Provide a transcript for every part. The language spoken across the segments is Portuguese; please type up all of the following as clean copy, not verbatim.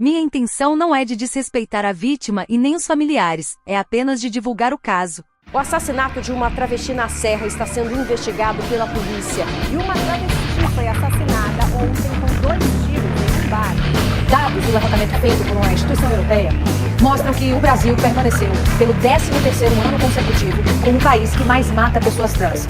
Minha intenção não é de desrespeitar a vítima e nem os familiares, é apenas de divulgar o caso. O assassinato de uma travesti na Serra está sendo investigado pela polícia. E uma travesti foi assassinada ontem com 2 tiros em um bar. Dados do levantamento feito por uma instituição europeia mostram que o Brasil permaneceu pelo 13º ano consecutivo como o país que mais mata pessoas trans.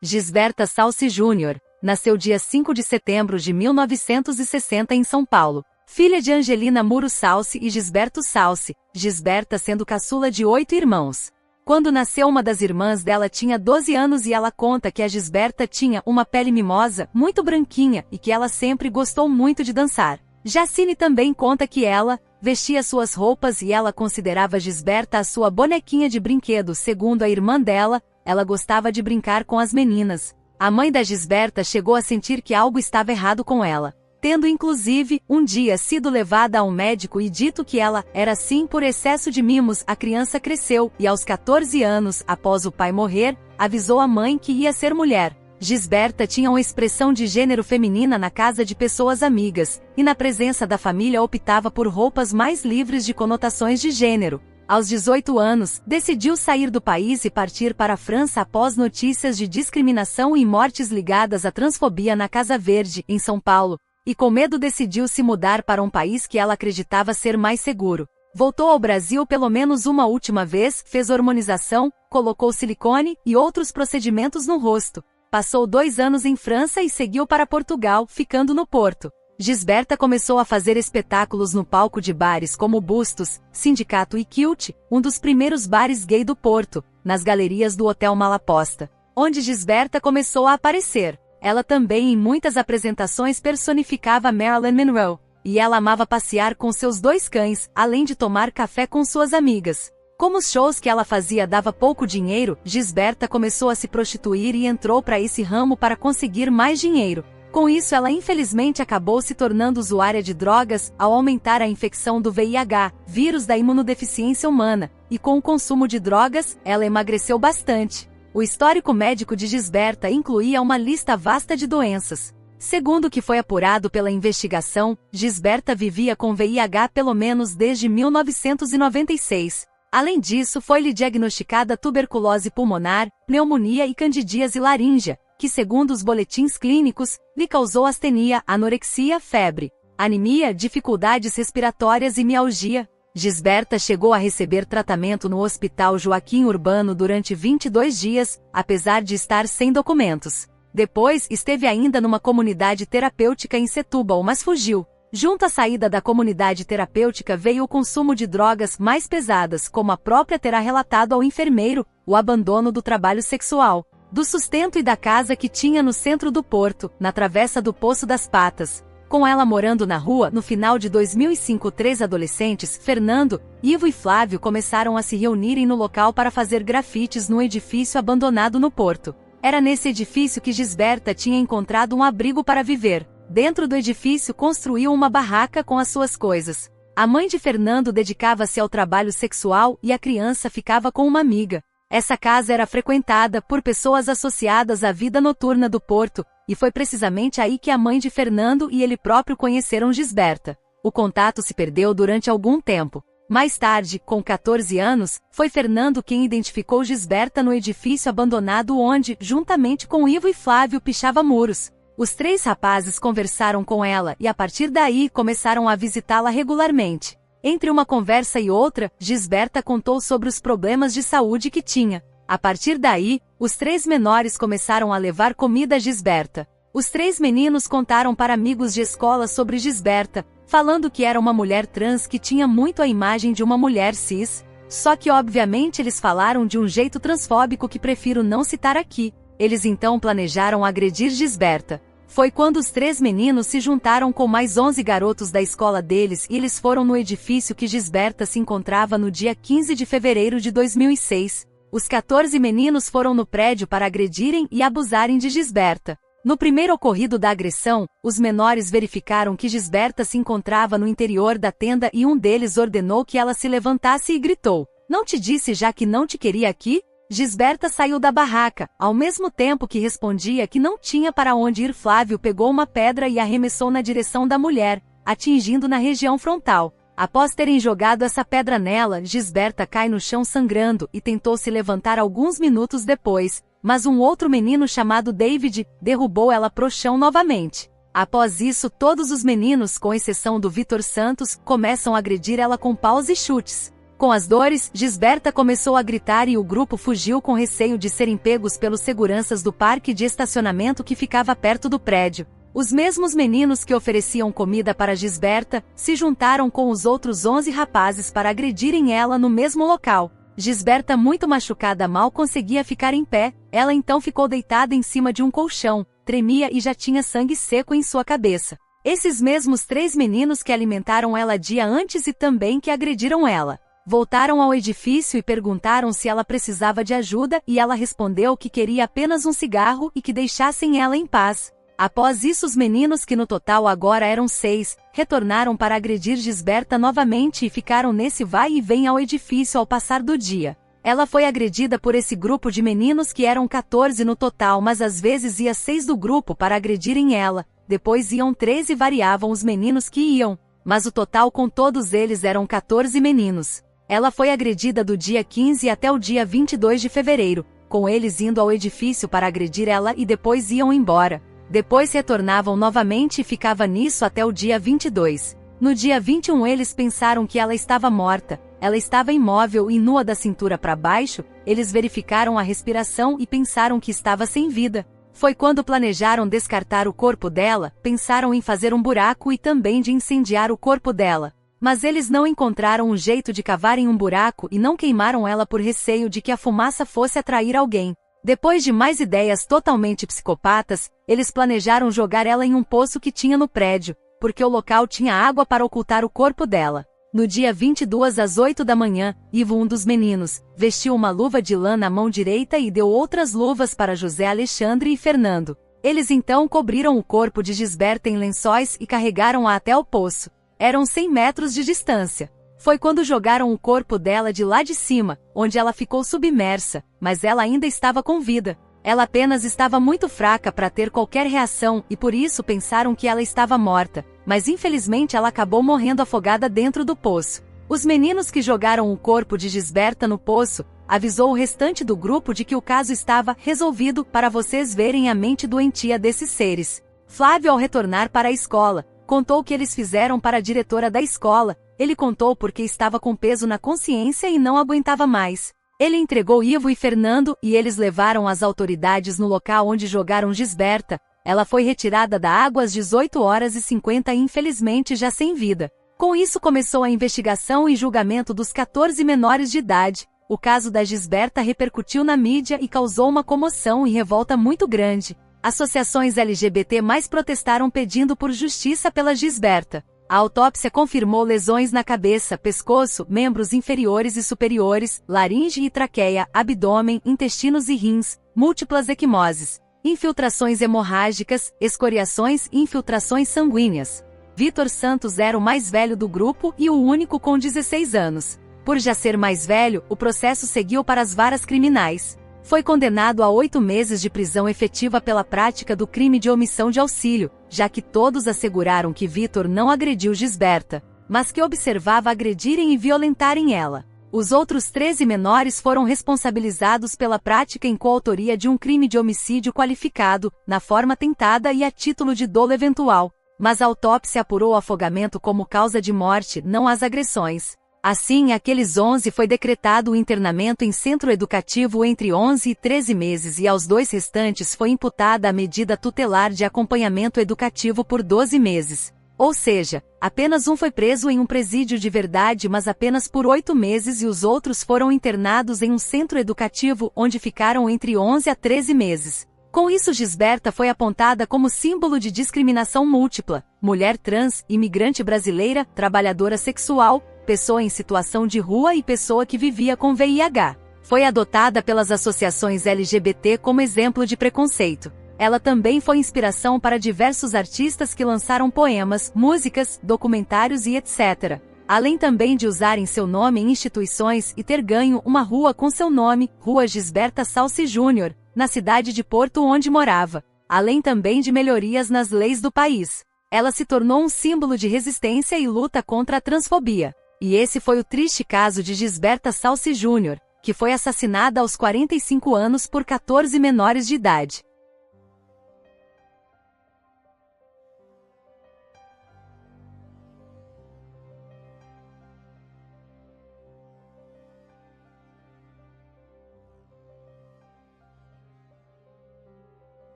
Gisberta Salsi Júnior nasceu dia 5 de setembro de 1960 em São Paulo. Filha de Angelina Muro Salsi e Gisberto Salsi, Gisberta sendo caçula de 8 irmãos. Quando nasceu, uma das irmãs dela tinha 12 anos e ela conta que a Gisberta tinha uma pele mimosa, muito branquinha e que ela sempre gostou muito de dançar. Jacine também conta que ela vestia suas roupas e ela considerava Gisberta a sua bonequinha de brinquedo. Segundo a irmã dela, ela gostava de brincar com as meninas. A mãe da Gisberta chegou a sentir que algo estava errado com ela, tendo inclusive, um dia sido levada a um médico e dito que ela era assim por excesso de mimos. A criança cresceu e aos 14 anos, após o pai morrer, avisou a mãe que ia ser mulher. Gisberta tinha uma expressão de gênero feminina na casa de pessoas amigas, e na presença da família optava por roupas mais livres de conotações de gênero. Aos 18 anos, decidiu sair do país e partir para a França após notícias de discriminação e mortes ligadas à transfobia na Casa Verde, em São Paulo, e com medo decidiu se mudar para um país que ela acreditava ser mais seguro. Voltou ao Brasil pelo menos uma última vez, fez hormonização, colocou silicone e outros procedimentos no rosto. Passou 2 anos em França e seguiu para Portugal, ficando no Porto. Gisberta começou a fazer espetáculos no palco de bares como Bustos, Sindicato e Kilt, um dos primeiros bares gay do Porto, nas galerias do Hotel Malaposta, onde Gisberta começou a aparecer. Ela também em muitas apresentações personificava Marilyn Monroe, e ela amava passear com seus 2 cães, além de tomar café com suas amigas. Como os shows que ela fazia dava pouco dinheiro, Gisberta começou a se prostituir e entrou para esse ramo para conseguir mais dinheiro. Com isso, ela infelizmente acabou se tornando usuária de drogas ao aumentar a infecção do VIH, vírus da imunodeficiência humana, e com o consumo de drogas, ela emagreceu bastante. O histórico médico de Gisberta incluía uma lista vasta de doenças. Segundo o que foi apurado pela investigação, Gisberta vivia com VIH pelo menos desde 1996. Além disso, foi-lhe diagnosticada tuberculose pulmonar, pneumonia e candidíase laríngea, que segundo os boletins clínicos, lhe causou astenia, anorexia, febre, anemia, dificuldades respiratórias e mialgia. Gisberta chegou a receber tratamento no Hospital Joaquim Urbano durante 22 dias, apesar de estar sem documentos. Depois, esteve ainda numa comunidade terapêutica em Setúbal, mas fugiu. Junto à saída da comunidade terapêutica veio o consumo de drogas mais pesadas, como a própria terá relatado ao enfermeiro, o abandono do trabalho sexual, do sustento e da casa que tinha no centro do Porto, na travessa do Poço das Patas. Com ela morando na rua, no final de 2005, 3 adolescentes, Fernando, Ivo e Flávio, começaram a se reunirem no local para fazer grafites num edifício abandonado no Porto. Era nesse edifício que Gisberta tinha encontrado um abrigo para viver. Dentro do edifício construiu uma barraca com as suas coisas. A mãe de Fernando dedicava-se ao trabalho sexual e a criança ficava com uma amiga. Essa casa era frequentada por pessoas associadas à vida noturna do Porto, e foi precisamente aí que a mãe de Fernando e ele próprio conheceram Gisberta. O contato se perdeu durante algum tempo. Mais tarde, com 14 anos, foi Fernando quem identificou Gisberta no edifício abandonado onde, juntamente com Ivo e Flávio, pichava muros. Os 3 rapazes conversaram com ela e a partir daí começaram a visitá-la regularmente. Entre uma conversa e outra, Gisberta contou sobre os problemas de saúde que tinha. A partir daí, os 3 menores começaram a levar comida a Gisberta. Os 3 meninos contaram para amigos de escola sobre Gisberta, falando que era uma mulher trans que tinha muito a imagem de uma mulher cis. Só que obviamente eles falaram de um jeito transfóbico que prefiro não citar aqui. Eles então planejaram agredir Gisberta. Foi quando os 3 meninos se juntaram com mais 11 garotos da escola deles e eles foram no edifício que Gisberta se encontrava no dia 15 de fevereiro de 2006. Os 14 meninos foram no prédio para agredirem e abusarem de Gisberta. No primeiro ocorrido da agressão, os menores verificaram que Gisberta se encontrava no interior da tenda e um deles ordenou que ela se levantasse e gritou: "Não te disse já que não te queria aqui?" Gisberta saiu da barraca, ao mesmo tempo que respondia que não tinha para onde ir. Flávio pegou uma pedra e arremessou na direção da mulher. atingindo na região frontal. Após terem jogado essa pedra nela, Gisberta cai no chão sangrando e tentou se levantar alguns minutos depois, mas um outro menino chamado David derrubou ela pro chão novamente. Após isso, todos os meninos, com exceção do Vitor Santos, começam a agredir ela com paus e chutes. Com as dores, Gisberta começou a gritar e o grupo fugiu com receio de serem pegos pelos seguranças do parque de estacionamento que ficava perto do prédio. Os mesmos meninos que ofereciam comida para Gisberta se juntaram com os outros 11 rapazes para agredirem ela no mesmo local. Gisberta, muito machucada, mal conseguia ficar em pé. Ela então ficou deitada em cima de um colchão, tremia e já tinha sangue seco em sua cabeça. Esses mesmos 3 meninos que alimentaram ela dia antes e também que agrediram ela voltaram ao edifício e perguntaram se ela precisava de ajuda e ela respondeu que queria apenas um cigarro e que deixassem ela em paz. Após isso, os meninos, que no total agora eram 6, retornaram para agredir Gisberta novamente e ficaram nesse vai e vem ao edifício ao passar do dia. Ela foi agredida por esse grupo de meninos que eram 14 no total, mas às vezes ia 6 do grupo para agredirem ela, depois iam 13 e variavam os meninos que iam, mas o total com todos eles eram 14 meninos. Ela foi agredida do dia 15 até o dia 22 de fevereiro, com eles indo ao edifício para agredir ela e depois iam embora. Depois retornavam novamente e ficava nisso até o dia 22. No dia 21 eles pensaram que ela estava morta. Ela estava imóvel e nua da cintura para baixo. Eles verificaram a respiração e pensaram que estava sem vida. Foi quando planejaram descartar o corpo dela, pensaram em fazer um buraco e também de incendiar o corpo dela. Mas eles não encontraram um jeito de cavarem um buraco e não queimaram ela por receio de que a fumaça fosse atrair alguém. Depois de mais ideias totalmente psicopatas, eles planejaram jogar ela em um poço que tinha no prédio, porque o local tinha água para ocultar o corpo dela. No dia 22 às 8 da manhã, Ivo, um dos meninos, vestiu uma luva de lã na mão direita e deu outras luvas para José Alexandre e Fernando. Eles então cobriram o corpo de Gisberta em lençóis e carregaram-a até o poço. Eram 100 metros de distância. Foi quando jogaram o corpo dela de lá de cima, onde ela ficou submersa, mas ela ainda estava com vida. Ela apenas estava muito fraca para ter qualquer reação e por isso pensaram que ela estava morta, mas infelizmente ela acabou morrendo afogada dentro do poço. Os meninos que jogaram o corpo de Gisberta no poço avisou o restante do grupo de que o caso estava resolvido para vocês verem a mente doentia desses seres. Flávio, ao retornar para a escola, contou o que eles fizeram para a diretora da escola. Ele contou porque estava com peso na consciência e não aguentava mais. Ele entregou Ivo e Fernando e eles levaram as autoridades no local onde jogaram Gisberta. Ela foi retirada da água às 18h50 e infelizmente já sem vida. Com isso começou a investigação e julgamento dos 14 menores de idade. O caso da Gisberta repercutiu na mídia e causou uma comoção e revolta muito grande. Associações LGBT+ protestaram pedindo por justiça pela Gisberta. A autópsia confirmou lesões na cabeça, pescoço, membros inferiores e superiores, laringe e traqueia, abdômen, intestinos e rins, múltiplas equimoses, infiltrações hemorrágicas, escoriações e infiltrações sanguíneas. Vitor Santos era o mais velho do grupo e o único com 16 anos. Por já ser mais velho, o processo seguiu para as varas criminais. Foi condenado a 8 meses de prisão efetiva pela prática do crime de omissão de auxílio, já que todos asseguraram que Vitor não agrediu Gisberta, mas que observava agredirem e violentarem ela. Os outros 13 menores foram responsabilizados pela prática em coautoria de um crime de homicídio qualificado, na forma tentada e a título de dolo eventual, mas a autópsia apurou o afogamento como causa de morte, não as agressões. Assim, aqueles 11 foi decretado o internamento em centro educativo entre 11 e 13 meses e aos 2 restantes foi imputada a medida tutelar de acompanhamento educativo por 12 meses. Ou seja, apenas um foi preso em um presídio de verdade, mas apenas por 8 meses e os outros foram internados em um centro educativo onde ficaram entre 11 a 13 meses. Com isso, Gisberta foi apontada como símbolo de discriminação múltipla, mulher trans, imigrante brasileira, trabalhadora sexual, pessoa em situação de rua e pessoa que vivia com VIH. Foi adotada pelas associações LGBT como exemplo de preconceito. Ela também foi inspiração para diversos artistas que lançaram poemas, músicas, documentários e etc. Além também de usarem seu nome em instituições e ter ganho uma rua com seu nome, Rua Gisberta Salsi Júnior, na cidade de Porto onde morava. Além também de melhorias nas leis do país. ela se tornou um símbolo de resistência e luta contra a transfobia. E esse foi o triste caso de Gisberta Salsi Júnior, que foi assassinada aos 45 anos por 14 menores de idade.